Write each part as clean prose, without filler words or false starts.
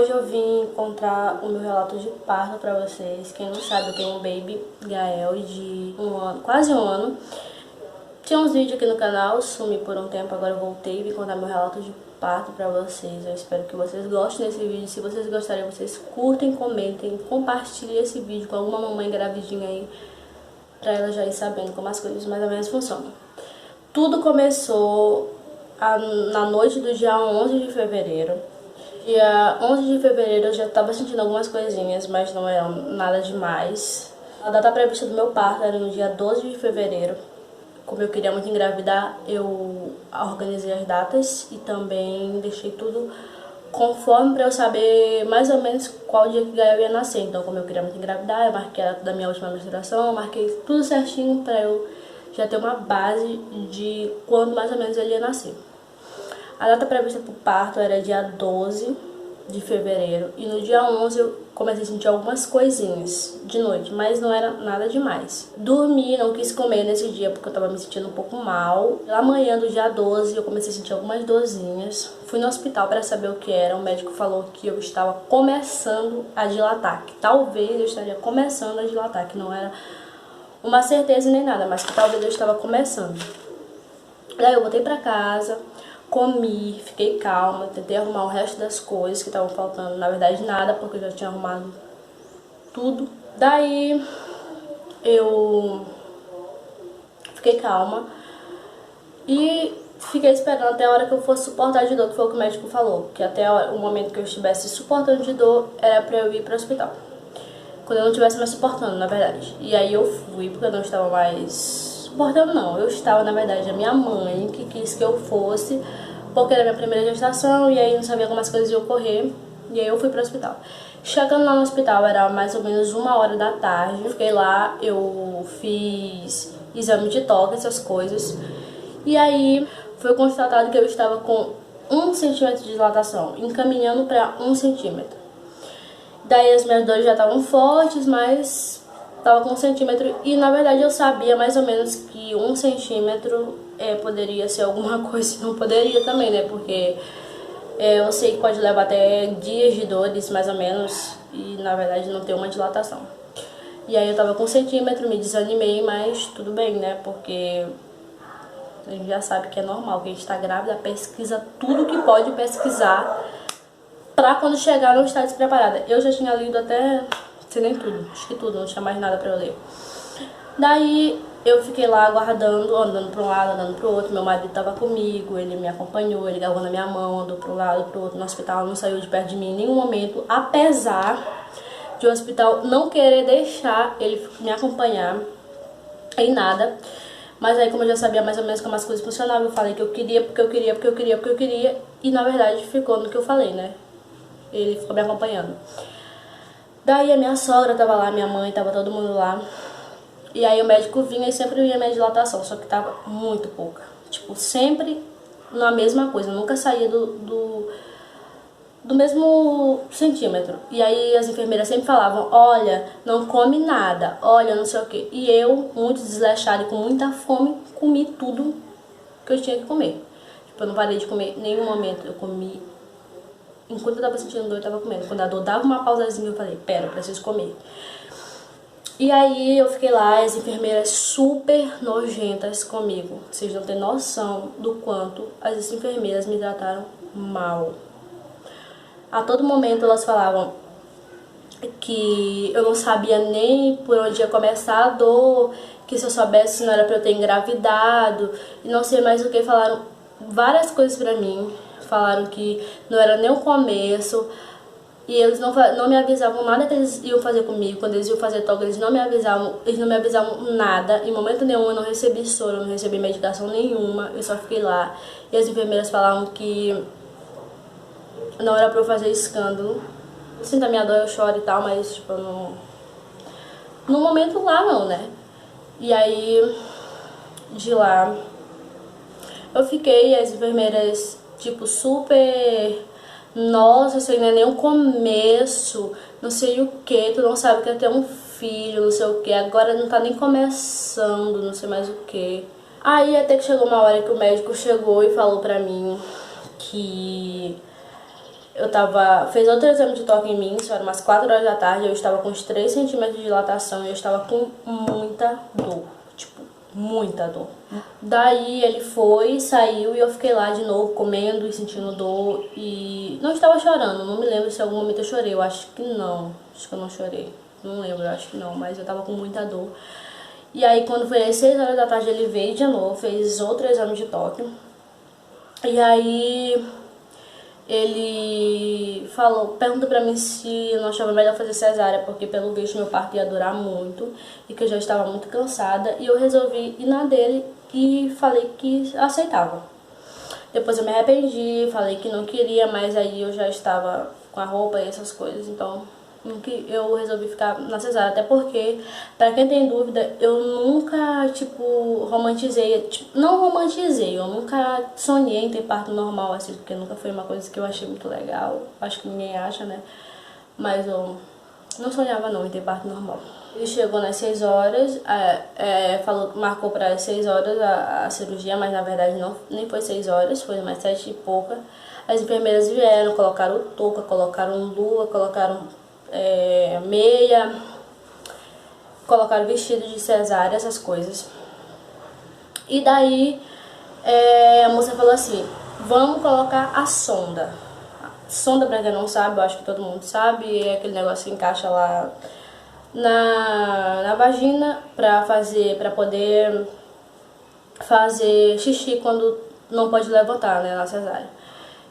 Hoje eu vim encontrar o meu relato de parto pra vocês. Quem não sabe, eu tenho um baby Gael de quase um ano. Tinha uns vídeos aqui no canal, sumi por um tempo, agora eu voltei e vim contar meu relato de parto pra vocês. Eu espero que vocês gostem desse vídeo. Se vocês gostarem, vocês curtem, comentem, compartilhem esse vídeo com alguma mamãe gravidinha aí, pra ela já ir sabendo como as coisas mais ou menos funcionam. Tudo começou na noite do dia 11 de fevereiro. Dia 11 de fevereiro eu já estava sentindo algumas coisinhas, mas não era nada demais. A data prevista do meu parto era no dia 12 de fevereiro. Como eu queria muito engravidar, eu organizei as datas e também deixei tudo conforme para eu saber mais ou menos qual dia que Gael ia nascer. Então, como eu queria muito engravidar, eu marquei a data da minha última menstruação, eu marquei tudo certinho para eu já ter uma base de quando mais ou menos ele ia nascer. A data prevista para o parto era dia 12 de fevereiro e no dia 11 eu comecei a sentir algumas coisinhas de noite, mas não era nada demais. Dormi, não quis comer nesse dia porque eu tava me sentindo um pouco mal. Na manhã do dia 12 eu comecei a sentir algumas dorzinhas. Fui no hospital para saber o que era. O médico falou que eu estava começando a dilatar, que talvez eu estaria começando a dilatar, que não era uma certeza nem nada, mas que talvez eu estava começando. Daí eu voltei para casa, comi, fiquei calma, tentei arrumar o resto das coisas que estavam faltando. Na verdade nada, porque eu já tinha arrumado tudo. Daí eu fiquei calma e fiquei esperando até a hora que eu fosse suportar de dor, que foi o que o médico falou, que até o momento que eu estivesse suportando de dor era pra eu ir pro hospital. Quando eu não estivesse mais suportando, na verdade. E aí eu fui, porque eu não estava mais suportando não, eu estava, na verdade, a minha mãe que quis que eu fosse, porque era minha primeira gestação, e aí não sabia como as coisas iam ocorrer, e aí eu fui pro hospital. Chegando lá no hospital, era mais ou menos 1h da tarde, fiquei lá, eu fiz exame de toque, essas coisas, e aí foi constatado que eu estava com 1 centímetro de dilatação, encaminhando para 1 centímetro. Daí as minhas dores já estavam fortes, mas tava com 1 centímetro e na verdade eu sabia mais ou menos que 1 centímetro poderia ser alguma coisa e não poderia também, né? Porque eu sei que pode levar até dias de dores mais ou menos e na verdade não ter uma dilatação. E aí eu tava com 1 centímetro, me desanimei, mas tudo bem, né? Porque a gente já sabe que é normal, que a gente tá grávida, pesquisa tudo que pode pesquisar pra quando chegar não estar despreparada. Eu já tinha lido até, sei nem tudo, acho que tudo, não tinha mais nada pra eu ler. Daí eu fiquei lá aguardando, andando pra um lado, andando pro outro. Meu marido tava comigo, ele me acompanhou, ele agarrou na minha mão, andou pro lado, pro outro. No hospital não saiu de perto de mim em nenhum momento, apesar de o hospital não querer deixar ele me acompanhar em nada. Mas aí, como eu já sabia mais ou menos como as coisas funcionavam, eu falei que eu queria, porque eu queria, porque eu queria, porque eu queria. E na verdade ficou no que eu falei, né? Ele ficou me acompanhando. Daí a minha sogra tava lá, minha mãe, tava todo mundo lá. E aí o médico vinha e sempre via minha dilatação, só que tava muito pouca. Tipo, sempre na mesma coisa, nunca saía do mesmo centímetro. E aí as enfermeiras sempre falavam, olha, não come nada, olha, não sei o que. E eu, muito desleixada e com muita fome, comi tudo que eu tinha que comer. Tipo, eu não parei de comer em nenhum momento, eu comi. Enquanto eu tava sentindo dor, eu tava comendo. Quando a dor dava uma pausazinha, eu falei, pera, eu preciso comer. E aí eu fiquei lá, as enfermeiras super nojentas comigo. Vocês não têm noção do quanto as enfermeiras me trataram mal. A todo momento elas falavam que eu não sabia nem por onde ia começar a dor, que se eu soubesse não era pra eu ter engravidado, e não sei mais o que. Falaram várias coisas pra mim. Falaram que não era nem o começo, e eles não me avisavam nada que eles iam fazer comigo. Quando eles iam fazer toque, eles não me avisavam nada. Em momento nenhum eu não recebi soro, eu não recebi medicação nenhuma, eu só fiquei lá. E as enfermeiras falavam que não era pra eu fazer escândalo. Sinto a minha dor, eu choro e tal, mas tipo, no momento lá não, né? E aí, de lá, eu fiquei, as enfermeiras, tipo, super... Nossa, isso aí não é nem o começo, não sei o que, tu não sabe que é ter um filho, não sei o que, agora não tá nem começando, não sei mais o que. Aí até que chegou uma hora que o médico chegou e falou pra mim que Fez outro exame de toque em mim, isso era umas 4 horas da tarde, eu estava com uns 3 centímetros de dilatação e eu estava com muita dor, tipo, muita dor. Daí ele foi, saiu e eu fiquei lá de novo comendo e sentindo dor e não estava chorando, não me lembro se em algum momento eu chorei, eu acho que não, acho que eu não chorei, não lembro, eu acho que não, mas eu estava com muita dor. E aí quando foi às 6 horas da tarde ele veio de novo, fez outro exame de toque e aí ele perguntou pra mim se eu não achava melhor fazer cesárea, porque pelo visto meu parto ia durar muito e que eu já estava muito cansada. E eu resolvi ir na dele e falei que aceitava. Depois eu me arrependi, falei que não queria, mas aí eu já estava com a roupa e essas coisas, então eu resolvi ficar na cesárea. Até porque, pra quem tem dúvida, eu nunca, tipo, romantizei, tipo, não romantizei, eu nunca sonhei em ter parto normal, assim, porque nunca foi uma coisa que eu achei muito legal, acho que ninguém acha, né, mas eu não sonhava não em ter parto normal. Ele chegou nas 6 horas, marcou para as 6 horas a cirurgia, mas na verdade não, nem foi 6 horas, foi mais 7 e pouca. As enfermeiras vieram, colocaram touca, colocaram luva, colocaram meia, colocaram vestido de cesárea, essas coisas. E daí a moça falou assim, vamos colocar a sonda. Sonda, pra quem não sabe, eu acho que todo mundo sabe, é aquele negócio que encaixa lá na vagina pra poder fazer xixi quando não pode levantar, né, na cesárea.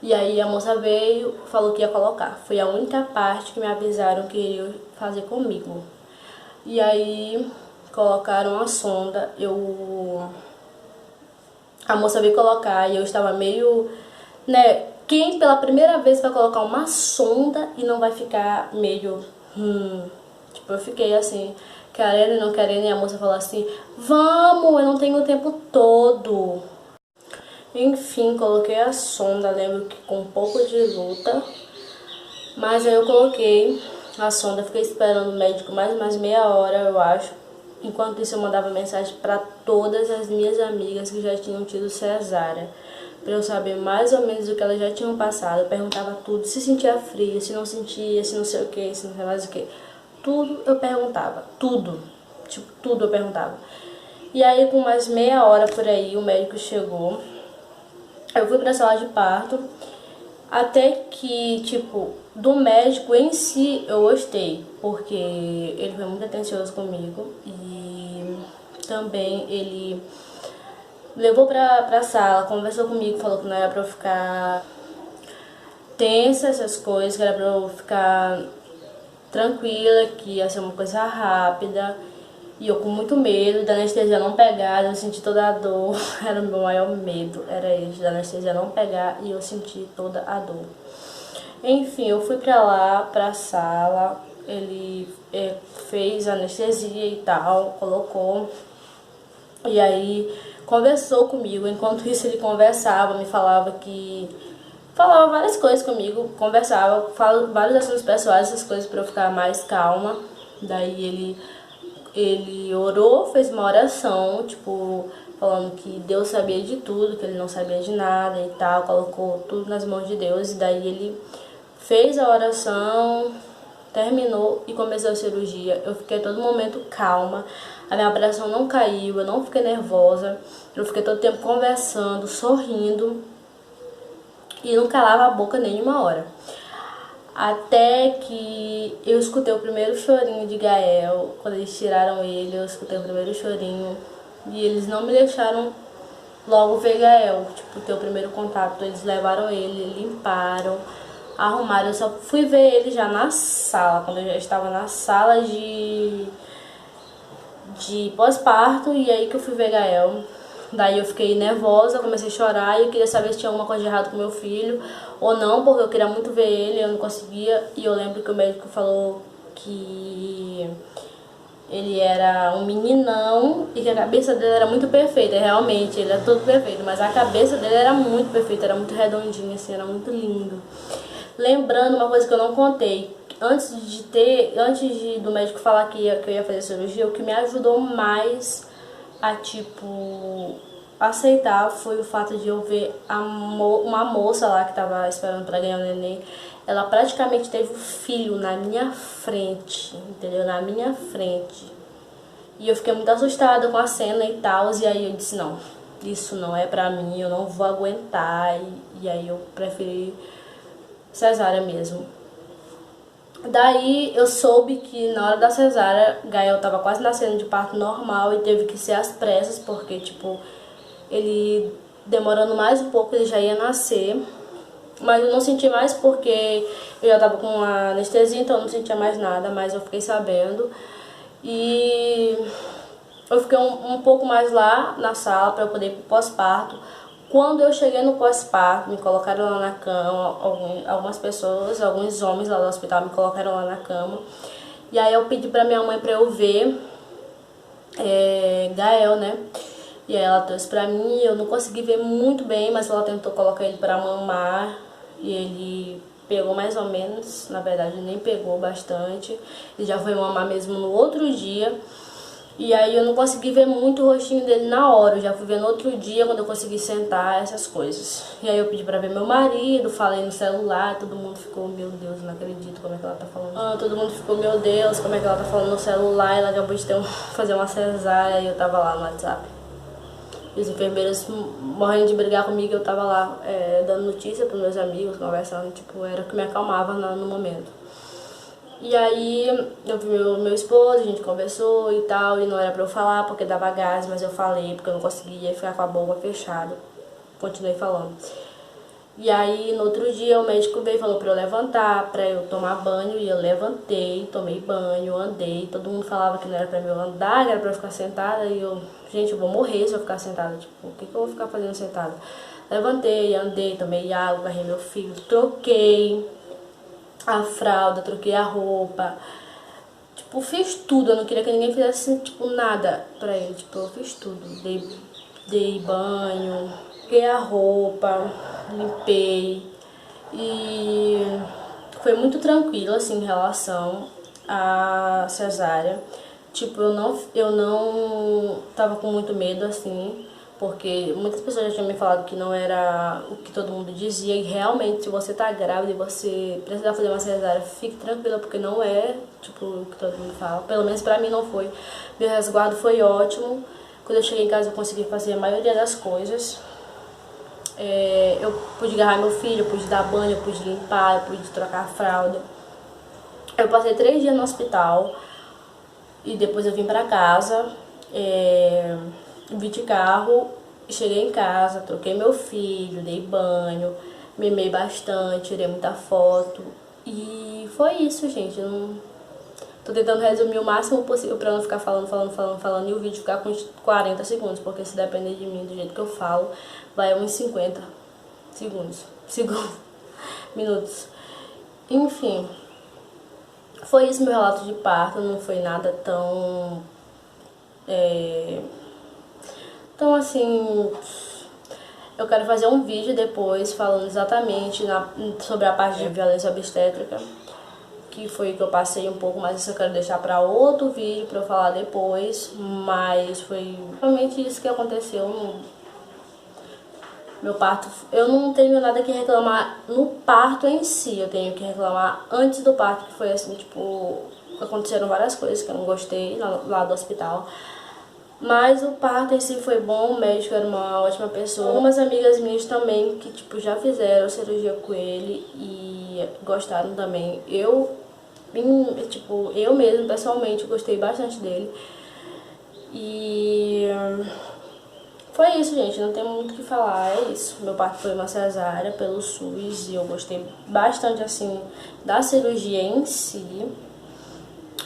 E aí a moça veio, falou que ia colocar. Foi a única parte que me avisaram que iriam fazer comigo. E aí colocaram a sonda, a moça veio colocar e eu estava meio, né, quem pela primeira vez vai colocar uma sonda e não vai ficar meio, tipo, eu fiquei assim, querendo e não querendo, e a moça falou assim, vamos, eu não tenho o tempo todo. Enfim, coloquei a sonda, lembro que com um pouco de luta, mas aí eu coloquei a sonda, fiquei esperando o médico mais meia hora, eu acho. Enquanto isso eu mandava mensagem para todas as minhas amigas que já tinham tido cesárea, para eu saber mais ou menos o que elas já tinham passado. Eu perguntava tudo, se sentia frio, se não sentia, se não sei o que, se não sei mais o que. Tudo eu perguntava, tudo, tipo, tudo eu perguntava. E aí com mais meia hora por aí o médico chegou, eu fui pra sala de parto, até que, tipo, do médico em si eu gostei, porque ele foi muito atencioso comigo e também ele levou pra sala, conversou comigo, falou que não era pra eu ficar tensa, essas coisas, que era pra eu ficar tranquila, que ia ser uma coisa rápida. E eu com muito medo da anestesia não pegar, eu senti toda a dor, era o meu maior medo, era isso, da anestesia não pegar e eu senti toda a dor. Enfim, eu fui pra lá, pra sala, ele fez anestesia e tal, colocou, e aí conversou comigo. Enquanto isso ele conversava, me falava várias coisas comigo, conversava, vários assuntos pessoais, essas coisas pra eu ficar mais calma. Daí ele orou, fez uma oração, tipo, falando que Deus sabia de tudo, que ele não sabia de nada e tal, colocou tudo nas mãos de Deus. E daí ele fez a oração, terminou e começou a cirurgia. Eu fiquei todo momento calma, a minha pressão não caiu, eu não fiquei nervosa, eu fiquei todo tempo conversando, sorrindo e não calava a boca nenhuma hora. Até que eu escutei o primeiro chorinho de Gael. Quando eles tiraram ele, eu escutei o primeiro chorinho. E eles não me deixaram logo ver Gael, tipo, ter o primeiro contato. Eles levaram ele, limparam, arrumaram. Eu só fui ver ele já na sala, quando eu já estava na sala de pós-parto. E aí que eu fui ver Gael. Daí eu fiquei nervosa, comecei a chorar e eu queria saber se tinha alguma coisa de errado com meu filho ou não, porque eu queria muito ver ele, eu não conseguia. E eu lembro que o médico falou que ele era um meninão e que a cabeça dele era muito perfeita. Realmente, ele era todo perfeito, mas a cabeça dele era muito perfeita, era muito redondinha, assim, era muito lindo. Lembrando uma coisa que eu não contei, antes do médico falar que eu ia fazer cirurgia, o que me ajudou mais a, tipo, aceitar foi o fato de eu ver uma moça lá que tava esperando pra ganhar o neném. Ela praticamente teve um filho na minha frente, entendeu? Na minha frente. E eu fiquei muito assustada com a cena e tal, e aí eu disse, não, isso não é pra mim, eu não vou aguentar, e aí eu preferi cesárea mesmo. Daí eu soube que na hora da cesárea, Gael tava quase nascendo de parto normal e teve que ser às pressas, porque tipo, ele demorando mais um pouco ele já ia nascer. Mas eu não senti mais porque eu já tava com anestesia, então eu não sentia mais nada, mas eu fiquei sabendo. E eu fiquei um pouco mais lá na sala para eu poder ir pro pós-parto. Quando eu cheguei no pós-parto, me colocaram lá na cama, algumas pessoas, alguns homens lá do hospital me colocaram lá na cama. E aí eu pedi pra minha mãe pra eu ver Gael, né? E aí ela trouxe pra mim, eu não consegui ver muito bem, mas ela tentou colocar ele pra mamar. E ele pegou mais ou menos, na verdade nem pegou bastante. Ele já foi mamar mesmo no outro dia. E aí eu não consegui ver muito o rostinho dele na hora, eu já fui ver no outro dia quando eu consegui sentar, essas coisas. E aí eu pedi pra ver meu marido, falei no celular, todo mundo ficou, meu Deus, não acredito como é que ela tá falando. Todo mundo ficou, meu Deus, como é que ela tá falando no celular, ela acabou de fazer uma cesárea e eu tava lá no WhatsApp. E os enfermeiros morrendo de brigar comigo, eu tava lá dando notícia pros meus amigos, conversando, tipo, era o que me acalmava no momento. E aí eu vi meu esposo, a gente conversou e tal, e não era pra eu falar porque dava gás, mas eu falei porque eu não conseguia ficar com a boca fechada. Continuei falando. E aí no outro dia o médico veio e falou pra eu levantar, pra eu tomar banho, e eu levantei, tomei banho, andei. Todo mundo falava que não era pra eu andar, que era pra eu ficar sentada, e eu, gente, eu vou morrer se eu ficar sentada, tipo, o que eu vou ficar fazendo sentada? Levantei, andei, tomei água, varri meu filho, troquei a fralda, troquei a roupa, tipo, fiz tudo, eu não queria que ninguém fizesse, tipo, nada pra ele, tipo, eu fiz tudo, dei banho, troquei a roupa, limpei, e foi muito tranquilo, assim, em relação à cesárea, tipo, eu não tava com muito medo, assim, porque muitas pessoas já tinham me falado que não era o que todo mundo dizia, e realmente, se você tá grávida e você precisar fazer uma cesárea, fique tranquila, porque não é, tipo, o que todo mundo fala. Pelo menos pra mim não foi. Meu resguardo foi ótimo. Quando eu cheguei em casa, eu consegui fazer a maioria das coisas. Eu pude agarrar meu filho, eu pude dar banho, eu pude limpar, eu pude trocar a fralda. Eu passei 3 dias no hospital, e depois eu vim pra casa, vim de carro, cheguei em casa, troquei meu filho, dei banho, mimei bastante, tirei muita foto. E foi isso, gente. Eu não... Tô tentando resumir o máximo possível pra não ficar falando e o vídeo ficar com 40 segundos, porque se depender de mim, do jeito que eu falo, vai uns 50 segundos, minutos. Enfim, foi isso meu relato de parto, não foi nada tão... Então, assim, eu quero fazer um vídeo depois falando exatamente sobre a parte de violência obstétrica, que foi que eu passei um pouco, mas isso eu quero deixar para outro vídeo para eu falar depois. Mas foi realmente isso que aconteceu no meu parto. Eu não tenho nada que reclamar no parto em si, eu tenho que reclamar antes do parto, que foi assim, tipo, aconteceram várias coisas que eu não gostei lá do hospital. Mas o parto em si foi bom, o médico era uma ótima pessoa. Algumas amigas minhas também que, tipo, já fizeram cirurgia com ele e gostaram também. Eu mesmo, pessoalmente, gostei bastante dele. E foi isso, gente, não tem muito o que falar, é isso. Meu parto foi uma cesárea pelo SUS e eu gostei bastante, assim, da cirurgia em si.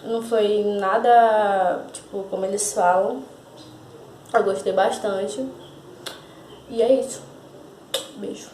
Não foi nada, tipo, como eles falam. Eu gostei bastante. E é isso. Beijo.